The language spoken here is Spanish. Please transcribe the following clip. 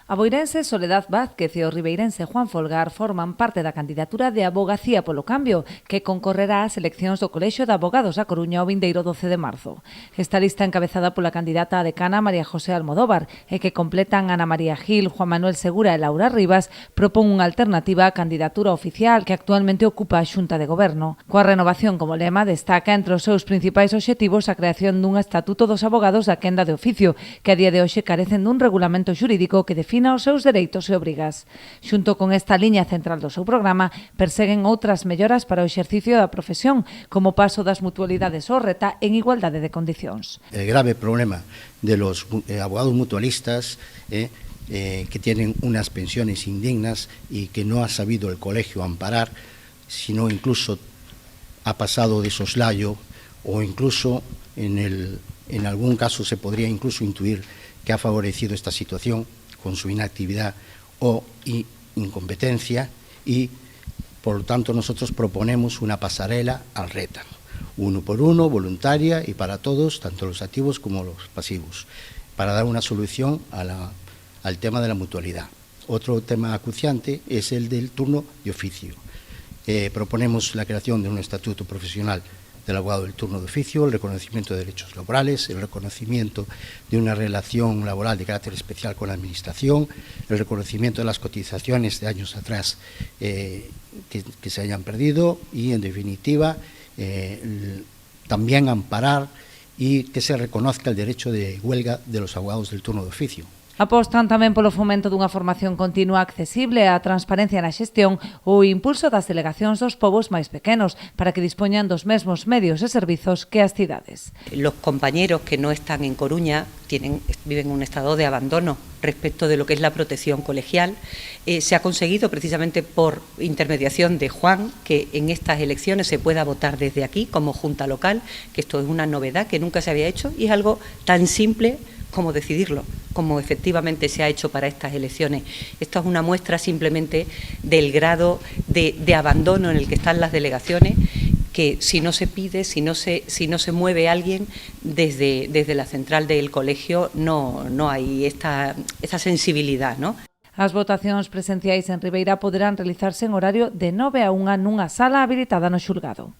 A boirense Soledad Vázquez e o ribeirense Juan Folgar forman parte da candidatura de Avogacía polo Cambio, que concorrerá ás eleccións do Colexio de Abogados da Coruña o vindeiro 12 de marzo. Esta lista encabezada pola candidata a decana María José Almodóvar e que completan Ana María Gil, Juan Manuel Segura e Laura Rivas propón unha alternativa á candidatura oficial que actualmente ocupa a Xunta de Goberno. Coa renovación como lema destaca entre os seus principais obxectivos a creación dun estatuto dos abogados da quenda de oficio, que a día de hoxe carecen dun regulamento xurídico que defina os seus dereitos e obrigas. Xunto con esta liña central do seu programa, perseguen outras melloras para o exercicio da profesión, como o paso das mutualidades ao RETA en igualdade de condicións. El grave problema de los abogados mutualistas que tienen unas pensiones indignas y que no ha sabido el colegio amparar, sino incluso ha pasado de soslayo o incluso en algún caso se podría incluso intuir que ha favorecido esta situación con su inactividad o incompetencia y por lo tanto nosotros proponemos una pasarela al RETA, 1 por 1, voluntaria y para todos, tanto los activos como los pasivos, para dar una solución al tema de la mutualidad. Otro tema acuciante es el del turno de oficio. Proponemos la creación de un estatuto profesional del abogado del turno de oficio, el reconocimiento de derechos laborales, el reconocimiento de una relación laboral de carácter especial con la Administración, el reconocimiento de las cotizaciones de años atrás que se hayan perdido y, en definitiva, también amparar y que se reconozca el derecho de huelga de los abogados del turno de oficio. Apostan tamén polo fomento dunha formación continua accesible, a transparencia na xestión ou o impulso das delegacións dos povos máis pequenos para que dispoñan dos mesmos medios e servizos que as cidades. Los compañeros que no están en Coruña viven en un estado de abandono respecto de lo que es la protección colegial. Se ha conseguido precisamente por intermediación de Juan que en estas elecciones se pueda votar desde aquí como Junta Local, que esto es una novedad que nunca se había hecho y es algo tan simple como decidirlo, como efectivamente se ha hecho para estas elecciones. Esto es una muestra simplemente del grado de abandono en el que están las delegaciones, que si no se pide, si no se mueve alguien desde la central del colegio, no hay esta sensibilidad, ¿no? As votacións presenciais en Ribeira poderán realizarse en horario de 9 a 1 nunha sala habilitada no xulgado.